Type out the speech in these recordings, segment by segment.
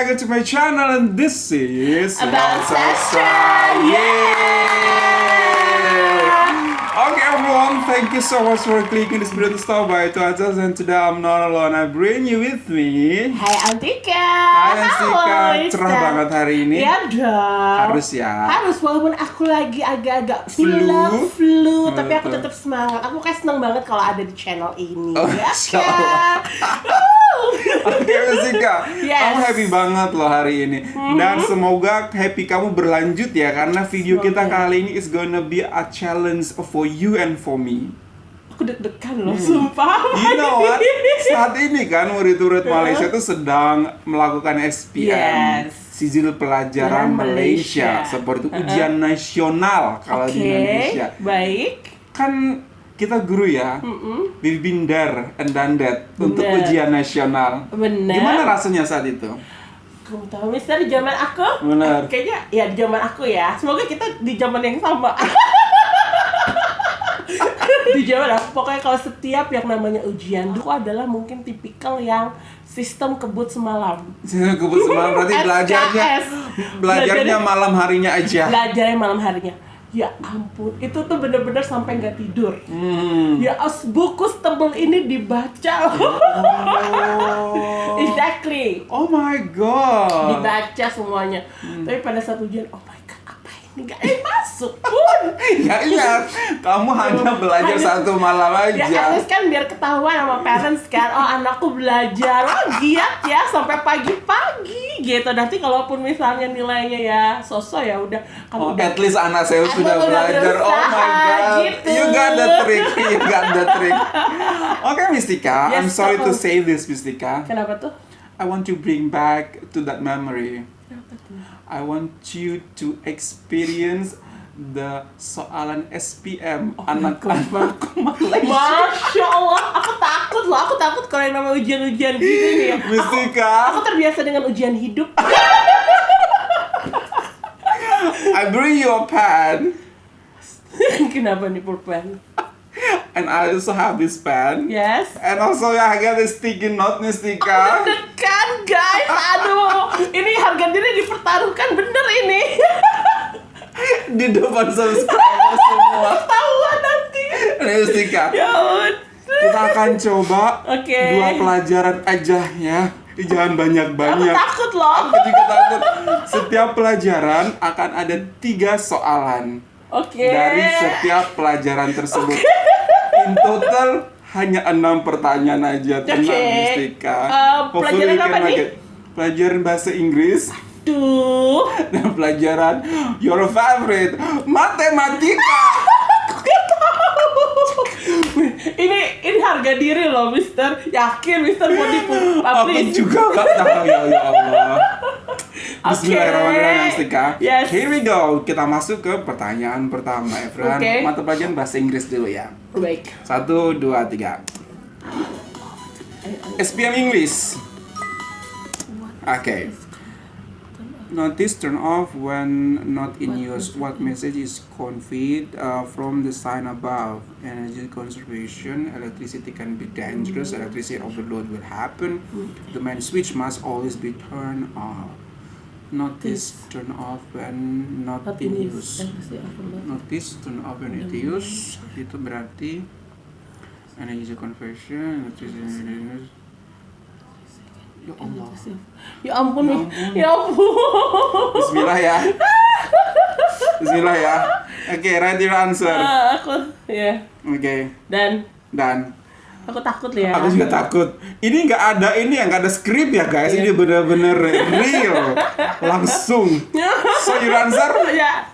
back to my channel and this is About Sastra. Okay everyone, thank you so much for clicking this video to stop by to us, and today I'm not alone. I bring you with me. Hai Antika. Hai Antika, Halo, cerah Lisa. banget hari ini. Ya dong. Harus ya. Harus, walaupun aku lagi agak-agak flu, tapi aku tetap semangat. Aku kayak seneng banget kalau ada di channel ini. Oh, Ya Masya kan? Allah. Oke Antika, Yes. kamu happy banget loh hari ini. Dan semoga happy kamu berlanjut ya, karena video kita kali ini is gonna be a challenge for you and for me. Aku deg-degan loh, sumpah. You know what? Saat ini kan murid-murid Malaysia itu sedang melakukan SPM, Yes. Sijil Pelajaran Malaysia, seperti itu ujian nasional kalau di Indonesia. Baik. Kan kita guru ya, we've been there and done that untuk ujian nasional. Bener. Gimana rasanya saat itu? Kamu tahu Mister, di zaman aku, Bener. kayaknya ya di zaman aku ya. Semoga kita di zaman yang sama. Di zaman aku, pokoknya kalau setiap yang namanya ujian itu adalah mungkin tipikal yang sistem kebut semalam. Kebut semalam berarti belajarnya malam harinya aja. Belajarnya malam harinya. Ya ampun, itu tuh bener-bener sampai nggak tidur. Ya buku setebel ini dibaca. Exactly. Oh my god. Dibaca semuanya. Tapi pada saat ujian, oh my god, apa ini nggak masuk pun. Ya iya, kamu hanya belajar satu malam Ya aja. at least kan biar ketahuan sama parents kan, oh anakku belajar, oh giat ya sampai pagi-pagi gitu. Nanti kalaupun misalnya nilainya ya sosok ya udah kamu udah At least anak saya Aku sudah udah belajar. Oh my berusaha, god, gitu. you got the trick, you got the trick. Oke Mistika, I'm Yes, sorry to Papa. say this Mistika. Kenapa tuh? I want to bring back to that memory. Kenapa tuh? I want you to experience the soalan SPM anak-anak Malaysia. Masya Allah, aku takut loh, aku takut kalau yang namanya ujian-ujian gini nih ya. Mistika, Aku terbiasa dengan ujian hidup. I bring you a pen, Kenapa nih pulpen? and I also have this pen. Yes. And also I got a sticky note Mistika. Deg-degan guys, aduh. Ini harga diri dipertaruhkan bener ini. Di depan subscriber semua. Ketahuan nanti. Mistika, Ya ampun. kita akan coba Oke. 2 pelajaran aja ya. Jangan Aku banyak-banyak. takut loh. Aku juga takut. Setiap pelajaran akan ada 3 soalan. Oke. Dari setiap pelajaran tersebut. In total hanya 6 pertanyaan aja. Tenang Mistika. Pelajaran Hopefully apa can nih? make it. Pelajaran bahasa Inggris Tuh. dan pelajaran your favorite matematika. Ini harga diri loh, Mister. Yakin Mister mau Aku juga gak tahu ya Allah. Bismillahirrahmanirrahim Mistika. Yes. Here we go. Kita masuk ke pertanyaan pertama Efran. Oke. Mata pelajaran bahasa Inggris dulu ya. Baik. 1, 2, 3. SPM English. Okay. Notice turn off when not in use. What message is conveyed from the sign above? Energy conservation. Electricity can be dangerous. Electricity overload will happen. The main switch must always be turned off. Notice turn off when not in use. Notice turn off when it use. Itu berarti energy conversion. Electricity. Ya Allah. Ya ampun, ya ampun. Bismillah ya. Bismillah ya. Oke, ready your answer. Aku, ya. Oke. Dan Aku takut ya. Aku juga takut. Ini nggak ada skrip ya guys. Ini bener-bener real, langsung. So your answer? Ya.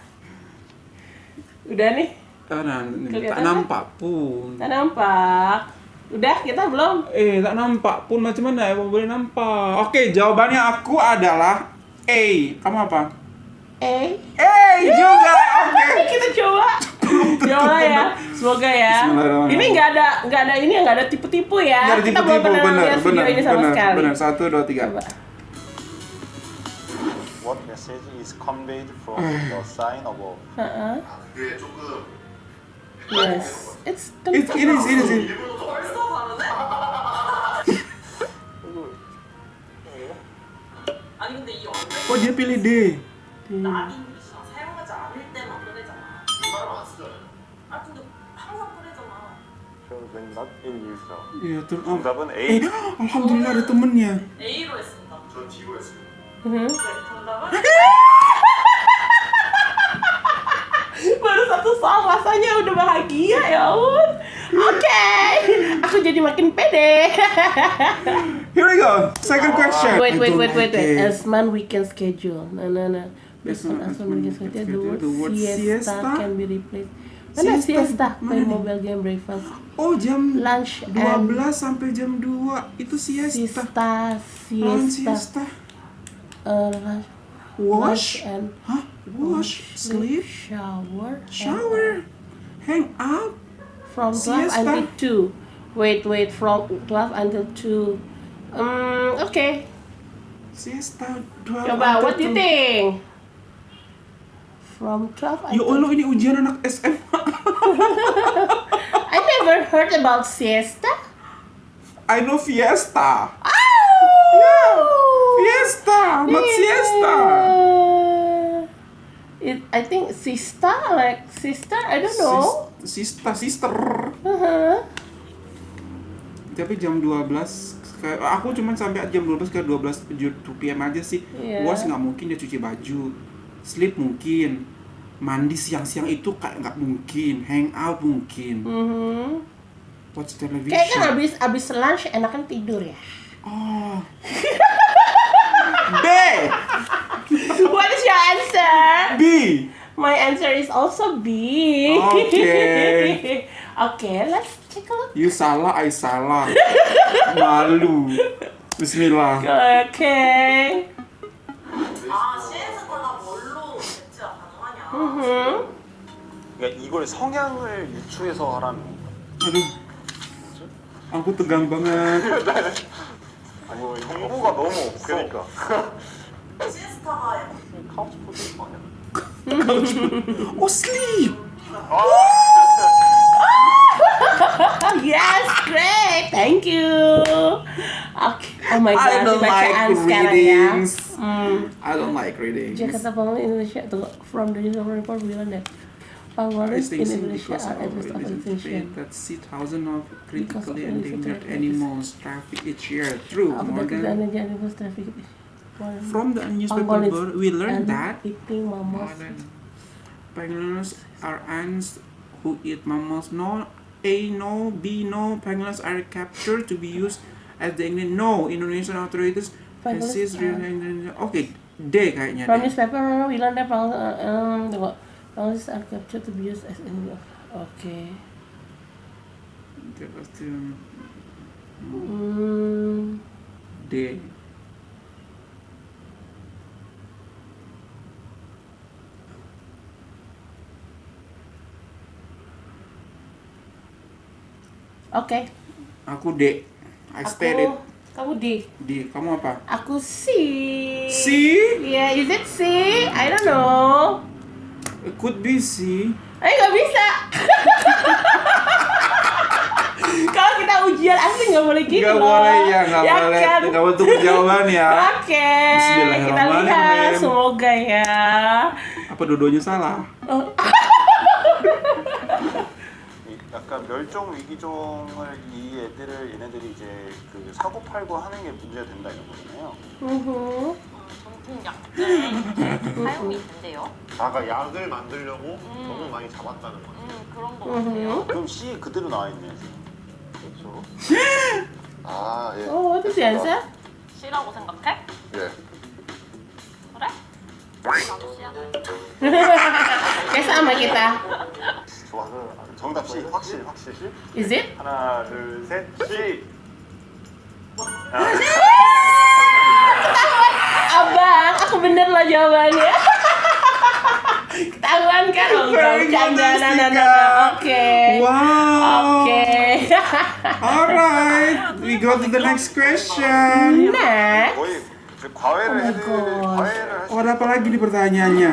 Udah nih. Tak Kelihatan nampak pun. Tak nampak. Udah, kita belum. Tak nampak pun, macam mana ya boleh nampak? Oke, jawabannya aku adalah A. Kamu apa? A juga. Oke. Kita coba. Coba ya. Semoga ya. Bismillahirrahmanirrahim. Ini nggak ada tipu-tipu ya. Nggak ada Kita belum tipu-tipu, pernah lihat video ini sama sekali. bener. 1, 2, 3. Coba. What message is conveyed from the sign above? 네, 조금 Yes. It's It is. 일본어도 벌써 다르네? 아니 근데 Oh, dia pilih D. 남이 사용하지 않을 때만 꺼내잖아. 이 말은 안 쓰잖아요. 아 근데 항상 꺼내잖아. When not in use. Iya, turn off. 정답은 A. Alhamdulillah ada temennya. A로 했습니다. 전 D로 했습니다. Mhm. 네, 정답은 Baru satu soal rasanya udah bahagia ya ampun. Oke, aku jadi makin pede. Here we go. Second question. Wait. Okay. Asman weekend schedule. Nah. Based on Asman weekend schedule, the word siesta can be replaced. Mana siesta? Play mobile game, breakfast, Oh, jam lunch, 12 sampai jam 2 itu siesta. siesta. Lunch. Lunch Wash. and Hah? Wash. Sleep. shower. Hang out. From 12 Siesta. until 2. Wait, from 12 until 2. Okay. Siesta 12. Coba, until what do you 2. think? From 12 Ya until... Allah, ini ujian anak SMA. I never heard about siesta. I know fiesta. Oh! Fiesta, not siesta. I think sister, like sister, I don't know. Sister. Uh-huh. Tapi jam 12 aku cuma sampai jam 12 ke 12 PM aja sih. Iya. Wash nggak mungkin dia cuci baju. Sleep mungkin. Mandi siang-siang itu kayak nggak mungkin. Hang out mungkin. Watch television. Kayak kan abis lunch enakan tidur ya. Oh. B. What is your answer? B. My answer is also B. Okay. Okay, let's take a look. You salah, I salah. Malu. Bismillah. Okay. 아 시에스타가 뭘로 대체가 가능하냐? 그러니까 이걸 성향을 유추해서 하라는 건가? Aduh. Aku tegang banget. 아니 정보가 너무 없어. 그러니까. 시에스타가 약간 카우치 포테이토 아니야? Oh, sleep. Yes, great. Thank you. Okay. Oh my god, I don't bacaan like sekarang ya. readings. I don't like reading. Jakarta Bangun Indonesia tuh from the newspaper report bilang that I pengelolaan think in Indonesia because are at of risk of it is extinction. that see thousands of Because of critically illicit endangered trade. animals traffic each year. True. Apa More kerjaan than yang animals traffic? from the newspaper Pangolins report, we learned and that eating mammals. pangolins are ants who eat mammals. No, A, no, B, no. Pangolins are captured to be used as the ingredient. No, Indonesian authorities Pangolins assist are- Okay, D kayaknya. From deh. newspaper bilang that pangolins are captured to be used as in. Okay. That was the D. Okay. Aku D. I stated Kamu D. D. Kamu apa? Aku C. C? Yeah, is it C? I don't know. It could be C. Nggak bisa. Kalau kita ujian asli nggak boleh gitu Nggak loh. boleh ya, nggak boleh. kan? Nggak boleh tunggu jawaban ya. Oke, Bismillahirrahmanirrahim. kita lihat. Semoga ya. Apa dua-duanya salah? 약간 멸종 위기종을 이 애들을 얘네들이 이제 그 사고 팔고 하는 게 문제가 된다 이런 거잖아요. 전통 약재 사용이 된대요. 아까 약을 만들려고 너무 많이 잡았다는 거지. 그런 거 같아요. 그럼 C 그대로 나와 있네요. 그렇죠. 아 예. Oh, what is the answer? C라고 생각해? 예. 그래? 나도 C야. Kayak sama kita. 좋아. 정답 C 확실. Is it? 하나 둘 셋 C. Abang, aku bener loh jawabannya. Ketahuan kan? Oh, enggak bercanda. Oke. Wow. Oke. Alright, we go to the next question. Next. 거의 이제 과외를 Oh my 해드 God. 과외를 할 Oh, ada apa lagi di pertanyaannya?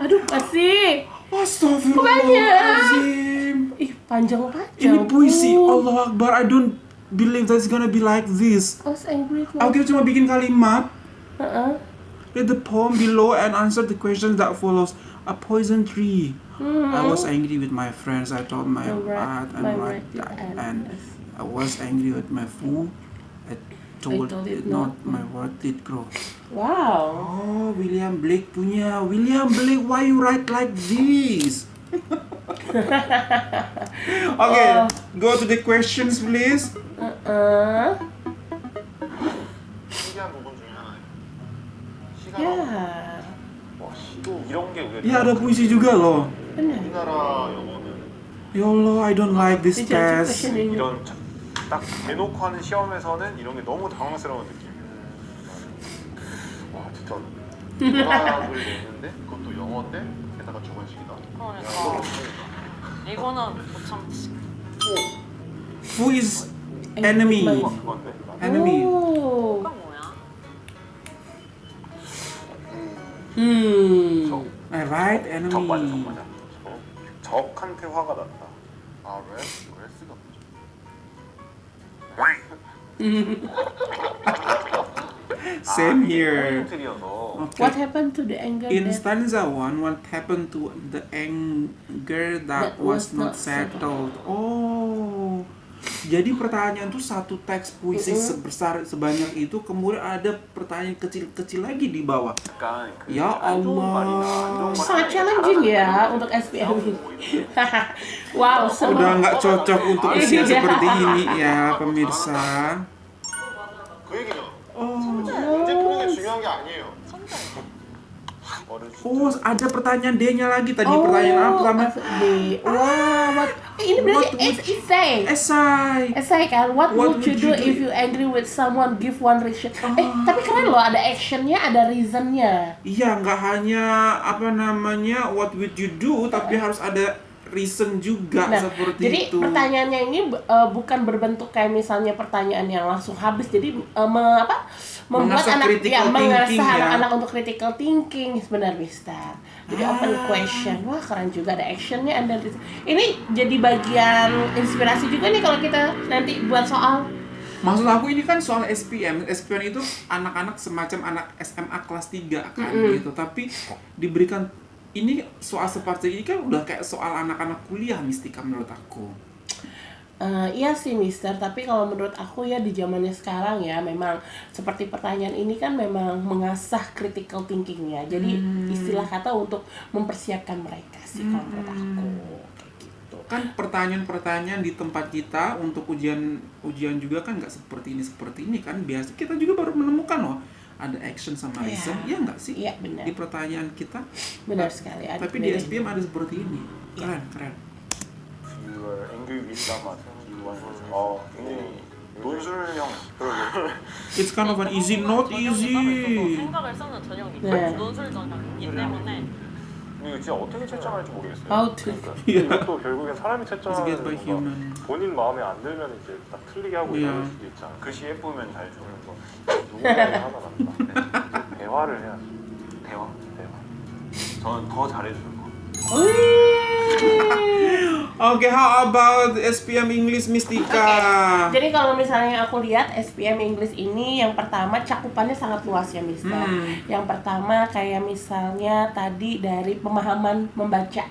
Aduh, masih. Astagfirullahaladzim. Ih, panjang-panjang. Ini puisi. Allah Akbar. I don't believe that's gonna be like this. I was angry. Aku kira cuma bikin kalimat. Read the poem below and answer the questions that follows. A poison tree. I was angry with my friends. I told my art and I was angry with my fool. I told it not my word did grow. Wow. Oh, William Blake punya. William Blake, why you write like this? Okay, go to the questions, please. 신기한 부분 중에 하나예요. 시간 Ya. 또 이런 게 의외로 Ya, ada puisi juga loh. 우리나라 영어는 Ya Allah, I don't like this Dijajah test. questioning. 이런 딱 대놓고 하는 시험에서는 이런 게 너무 당황스러운 느낌이에요. 와 진짜 문학을 냈는데 그것도 영어인데 게다가 주관식이다. 그러니까 이거는 못 참지. Who is enemy? 그건데. Enemy. Oh. 그건 뭐야? I write enemy. 적 맞아. 적한테 화가 났다. 아 레스가 Same here. 포인트리어서 Okay. What happened to the anger In that stanza 1, what happened to the anger that was not settled? Oh, jadi pertanyaan tuh satu teks puisi sebesar sebanyak itu, kemudian ada pertanyaan kecil-kecil lagi di bawah. 약간 그 Ya 안 좋은 말이나 안 Allah. 좋은 말 sangat challenging ya untuk SPM ini. Wow, seru. Udah nggak cocok untuk usia seperti ini ya pemirsa. 그 얘기죠. Oh, 문제 푸는 게 중요한 게 아니에요. oh ada pertanyaan D-nya lagi tadi. Pertanyaan apa namanya? D. Wow, ini berarti essay. Esai. Essay kan, what would you do do? if you angry with someone, give one reason. Tapi keren loh, ada actionnya, ada reasonnya. Iya, nggak hanya apa namanya what would you do, tapi harus ada reason juga seperti jadi itu. pertanyaannya ini bukan berbentuk kayak misalnya pertanyaan yang langsung habis. Jadi membuat Mengasah anak critical mengasah thinking ya. anak-anak untuk critical thinking sebenarnya, Mister. Jadi open question. Wah, keren juga, ada actionnya, ada reason. Ini jadi bagian inspirasi juga nih kalau kita nanti buat soal. Maksud aku ini kan soal SPM. SPM itu anak-anak semacam anak SMA kelas 3 kan gitu. Tapi diberikan ini soal seperti ini kan udah kayak soal anak-anak kuliah Mistika menurut aku. Iya sih Mister, tapi kalau menurut aku ya di zamannya sekarang ya memang seperti pertanyaan ini kan memang mengasah critical thinkingnya. Jadi istilah kata untuk mempersiapkan mereka sih kalau menurut aku kayak gitu. Kan pertanyaan-pertanyaan di tempat kita untuk ujian juga kan nggak seperti ini kan. Biasa kita juga baru menemukan loh ada action sama reason, ya nggak sih? Iya benar. Di pertanyaan kita. Benar sekali. Tapi di SPM ada seperti ini. Keren. You are angry with someone. 굉장히 논술형 그러게. It's kind of an easy, not easy. 생각을 쓰는 전형이 네. 논술 전형이기 때문에 이거 진짜 어떻게 채점할지 모르겠어요. How to. 이것도 결국엔 사람이 It's 채점하는 get by 뭔가 human. 본인 마음에 안 들면 이제 딱 틀리게 하고 Yeah. 이럴 수도 있잖아. 글씨 예쁘면 잘 주는 거. 누군가에 화가 났다. 대화를 해야지. 대화. 대화. 저는 더 잘해주는 거. Okay, how about SPM English Mistika? Jadi kalau misalnya aku lihat SPM English ini yang pertama cakupannya sangat luas ya Mister. Yang pertama kayak misalnya tadi dari pemahaman membaca.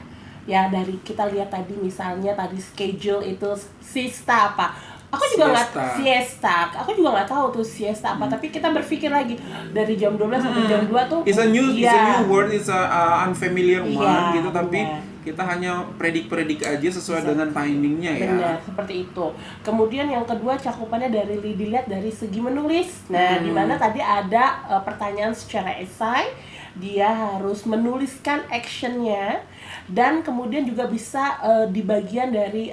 Ya dari kita lihat tadi misalnya tadi schedule itu siesta apa. Aku juga nggak siesta. Aku juga nggak tahu tuh siesta apa. Tapi kita berpikir lagi dari jam 12 sampai jam 2 tuh. It's a new Iya. word, it's a unfamiliar one Iya, gitu, tapi benar. kita hanya predik aja sesuai dengan timingnya ya. Benar, seperti itu. Kemudian yang kedua cakupannya dilihat dari segi menulis. Nah, di mana tadi ada pertanyaan secara esai, dia harus menuliskan actionnya, dan kemudian juga bisa di bagian dari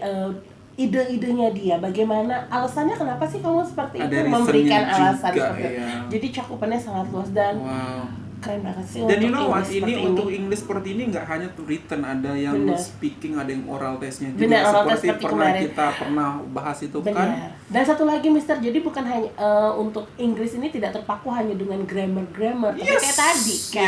ide-idenya dia, bagaimana alasannya kenapa sih kamu seperti Ada itu, memberikan reasonnya alasan juga, seperti itu. ya. Jadi cakupannya sangat luas dan Wow. keren banget sih Dan you untuk know what, English ini seperti untuk English seperti ini nggak hanya written, ada yang Benar. speaking, ada yang oral testnya juga. Benar, oral test seperti seperti pernah kemarin. kita pernah bahas itu Benar. kan. Dan satu lagi Mister, jadi bukan hanya untuk Inggris ini tidak terpaku hanya dengan grammar, tapi Yes. kayak tadi kan,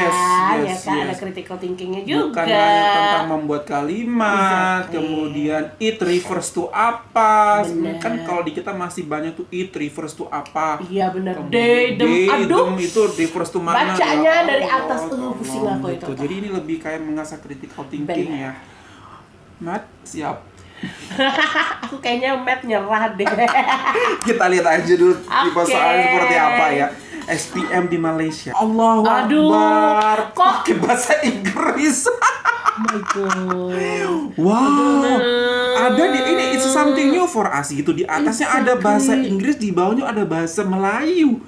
ya Yes, kan ada yes. critical thinkingnya juga. Bukan hanya tentang membuat kalimat, Exactly. kemudian it refers to apa. Benar. Kan kalau di kita masih banyak tuh it refers to apa. Iya benar. Kemudian Aduh, itu refers to mana? bacanya Pokoknya dari atas, pusing aku itu. Gitu. Jadi ini lebih kayak mengasah critical thinking ya. Mat, siap. Aku kayaknya Matt nyerah deh. Kita lihat aja dulu tipe soalnya seperti apa ya. SPM di Malaysia. Allahu Akbar. Pakai bahasa Inggris. Oh my god. Wow. Ada di ini it's something new for us gitu. Di atasnya ada bahasa Inggris, di bawahnya ada bahasa Melayu.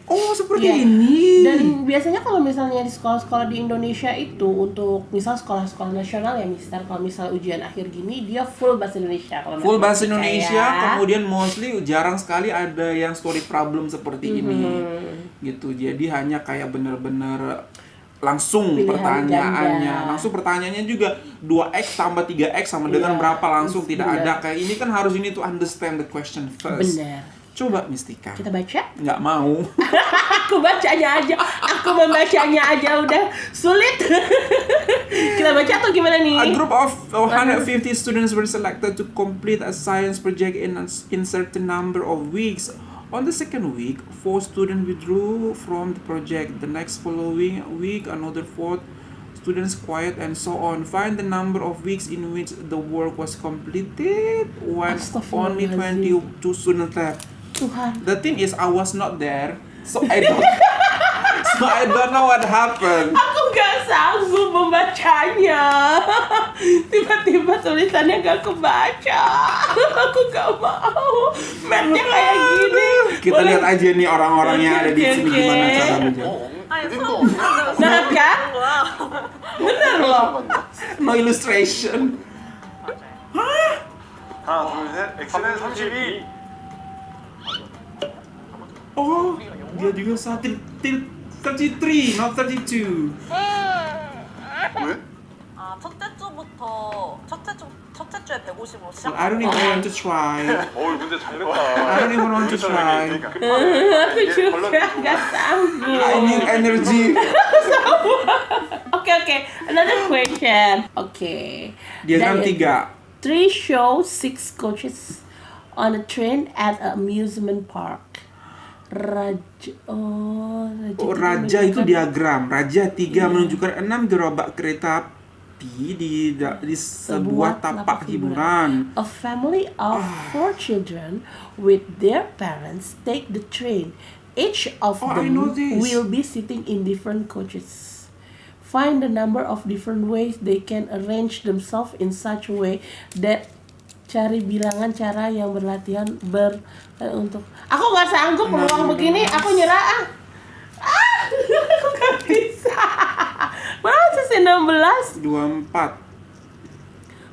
Oh, seperti ini. Dan biasanya kalau misalnya di sekolah-sekolah di Indonesia itu untuk misal sekolah-sekolah nasional ya Mister, kalau misal ujian akhir gini dia full bahasa Indonesia. Full bahasa Indonesia, kemudian mostly jarang sekali ada yang story problem seperti ini. Gitu. Jadi hanya kayak bener-bener langsung pilihan pertanyaannya. ganda. Langsung pertanyaannya juga 2x tambah 3x sama dengan berapa langsung, tidak ada kayak ini kan harus ini to understand the question first. Benar. Coba Mistika. Kita baca? Nggak mau. Aku bacanya aja. Aku membacanya aja udah sulit. Kita baca atau gimana nih? A group of 150 students were selected to complete a science project in certain number of weeks. On the second week, 4 students withdrew from the project. The next following week, another 4 students quiet and so on. Find the number of weeks in which the work was completed when only 22 students left. Tuhan. The thing is, I was not there, so I don't know what happened. Aku gak sanggup membacanya. Tiba-tiba tulisannya gak kebaca. Aku gak mau. Mapnya kayak gini. Kita lihat aja nih orang-orang yang ada di sini gimana cara menjawab. Nah kan? Bener loh. No illustration. 하나, 둘, 셋. X는 32. Oh, dia juga 33, not 32. 왜? 아, 첫째 주에 150으로 시작. I don't even want to try. 문제 잘 냈다. I don't even want to try. Aku juga gak sanggup. I need energy. Okay. Another question. Diagram 3. 3 show 6 coaches on a train at an amusement park. Raja itu diagram. Raja 3 menunjukkan 6 gerobak kereta api di sebuah tapak hiburan. A family of 4 children with their parents take the train. Each of them will be sitting in different coaches. Find the number of different ways they can arrange themselves in such a way that cari bilangan cara yang berlatihan untuk aku nggak sanggup peluang begini, aku nyerah. Aku nggak bisa. Berapa sih 16? 24.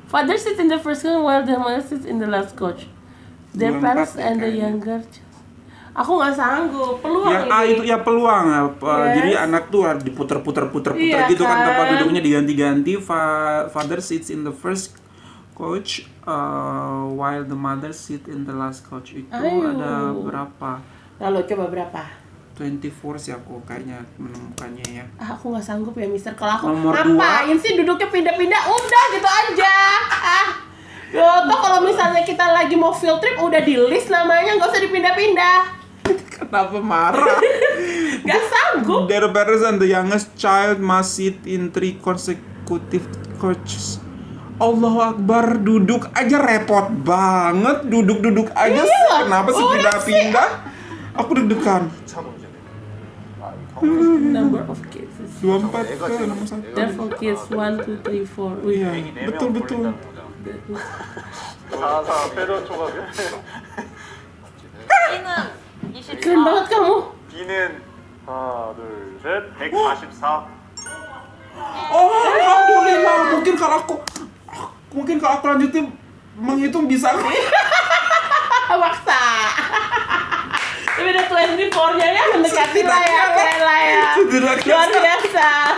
Father sits in the first coach while the mother sits in the last coach. Their parents and the younger. Aku nggak sanggup. Peluang yang ini. itu ya peluang. Jadi anak tuh diputer-puter gitu kan tempat duduknya diganti-ganti. Father sits in the first coach while the mother sit in the last coach. Itu ada berapa? Lalu coba berapa? 24 sih aku kayaknya menemukannya ya. Aku nggak sanggup ya Mister. Kalau aku Nomor ngapain sih duduknya pindah-pindah? Udah gitu aja. Toh kalau misalnya kita lagi mau field trip udah di list namanya, nggak usah dipindah-pindah. Kenapa marah? Gak sanggup. Their parents and the youngest child must sit in 3 consecutive coaches. Allahu Akbar, duduk aja repot banget, duduk aja. Kenapa sih pindah-pindah? Aku deg-degan. Number of kids. 24 ke nomor 1. Therefore kids 1, 2, 3, 4. Iya, betul. 4 빼려 조각이야. B는 Keren 24. banget kamu. B는 하나, 둘, 셋. 144. Oh, alhamdulillah. Mungkin kalau aku lanjutin menghitung bisa. Maksa. Tapi udah 24-nya ya mendekati lah ya, keren lah ya. Luar biasa.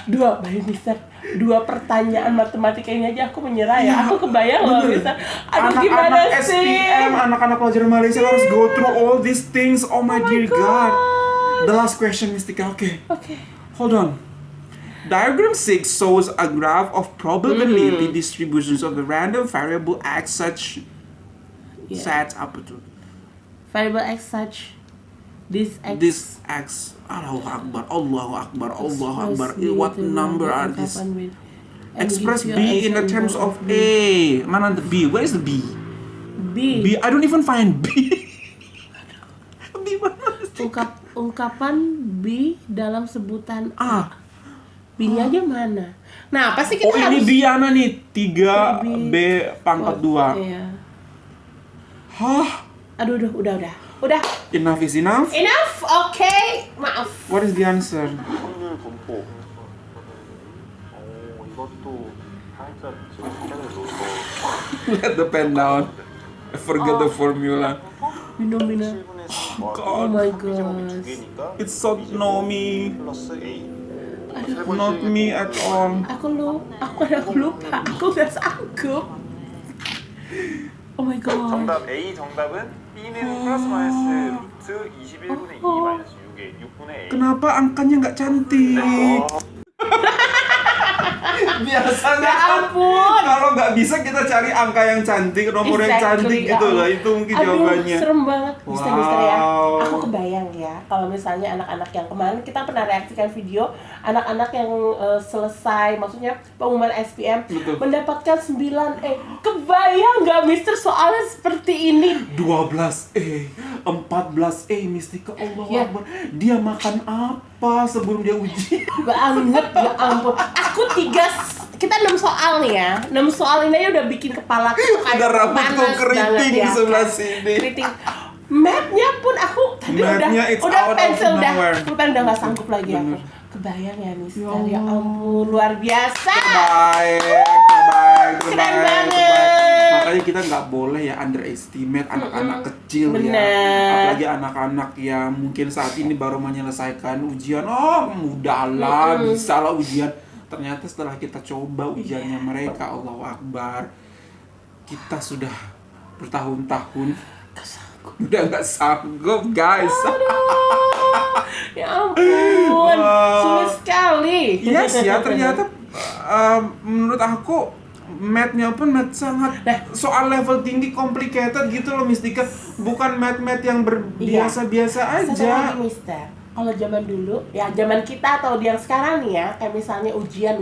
Dua, Mister. 2 pertanyaan matematika ini aja aku menyerah ya. Aku kebayang loh Mister. Aduh gimana Anak-anak sih? SPM, anak-anak pelajar Malaysia harus go through all these things. Oh my dear God. The last question, Mistika. Okay. Hold on. Diagram 6 shows a graph of probability distributions of the random variable x such set up to Variable x such This X. Allahu Akbar, Allahu Akbar, Allahu Akbar. What number are these? Express B in the terms of A. Mana the B? Where is the B? B. I don't even find B. B mana? Ungkapan B dalam sebutan A. B-nya aja mana? Nah, pasti kita ini harus... Biana nih, 3 B pangkat 2. Iya. Hah? Aduh, udah. Enough is enough? Enough, okay. Maaf. What is the answer? 확률 분포. 이것도 살짝 지금 펜을 놓고 Let the pen down. I forget the formula. Minum. 7분의 3 Oh my 제곱이 두 god. 개니까 It's so no me. 플러스 A. Not me at all. Aku lupa. Aku udah sanggup. Oh my god. 정답 A 정답은 B는 플러스 마이너스 루트 21분의 2 마이너스 6의 6분의 A. Kenapa angkanya nggak cantik? Biasanya Ya kan ampun. kalau nggak bisa kita cari angka yang cantik, nomor yang cantik gitu lah. Itu mungkin jawabannya. Serem banget. Mister ya. Wow. Aku kebayang ya, kalau misalnya anak-anak yang kemarin kita pernah reaksikan video anak-anak yang selesai, maksudnya pengumuman SPM Betul. mendapatkan 9E. Kebayang nggak Mister soalnya seperti ini? 12E, 14E, Mistika, Allah Ya. Akbar. Dia makan apa sebelum dia ujian? Banget, ya ampun. Aku kita 6 soal nih ya. 6 soal ini aja udah bikin kepala aku kayak Udah rambutku panas keriting banget ya. sebelah sini. Keriting. Math-nya pun aku tadi Math-nya it's udah out of pensil nowhere. udah nggak sanggup lagi aku. Kebayang ya Mister, ya ampun luar biasa. Terbaik. Keren banget. Makanya kita nggak boleh ya underestimate anak-anak kecil ya. Bener. Apalagi anak-anak yang mungkin saat ini baru menyelesaikan ujian. Oh, mudahlah, bisa lah ujian. Ternyata setelah kita coba ujiannya mereka, Allahu Akbar, kita sudah bertahun-tahun udah nggak sanggup, guys. Ya ampun, sulit sekali. Yes ya, ternyata menurut aku math-nya pun math sangat soal level tinggi, complicated gitu loh, Mistika. Bukan math yang biasa-biasa Satu aja. lagi Mister, kalau zaman dulu, ya zaman kita atau yang sekarang nih ya, kayak misalnya ujian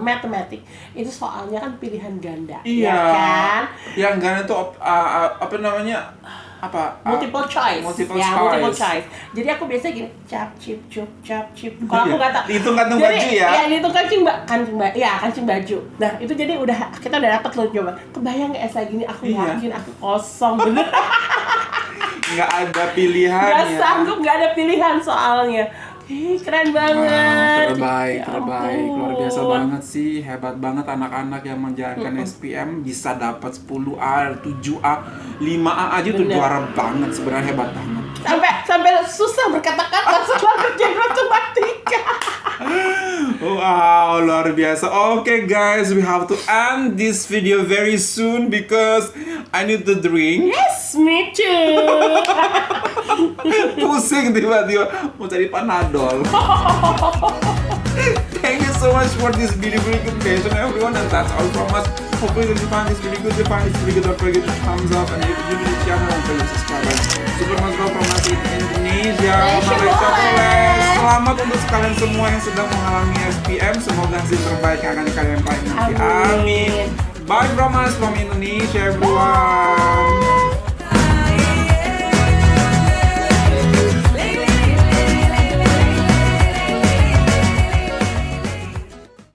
matematik, itu soalnya kan pilihan ganda, Iya. ya kan? Yang gana itu apa namanya? Multiple choice. Multiple Multiple choice. choice. Jadi aku biasanya gini, cap chip. Kalau aku nggak tahu. Dihitung kantung Jadi, baju ya? Iya, dihitung kancing baju. Nah, itu jadi kita udah dapat loh coba. Kebayang nggak SI gini? Aku Iya. yakin aku kosong bener. Nggak ada pilihan Nggak ya. sanggup, nggak ada pilihan soalnya. Keren banget. Terbaik. Ya Luar biasa ampun. banget sih. Hebat banget anak-anak yang menjalankan SPM bisa dapat 10A, 7A, 5A aja tuh Bener. juara banget, sebenarnya hebat banget. Sampai susah berkata-kata setelah kerjaan matematika. Wow, luar biasa. Okay guys, we have to end this video very soon because I need to drink. Yes, me too. Pusing tiba-tiba mau cari Panadol. Thank you so much for this beautiful recommendation everyone, and that's all from us. Hopefully you find this really good. Don't forget to thumbs up and give the channel and follow subscribe. Super Mas Bro from us in Indonesia. Malaysia boleh. Selamat untuk kalian semua yang sedang mengalami SPM. Semoga hasil terbaik yang akan kalian raih nanti. Amin. Bye from us from Indonesia everyone.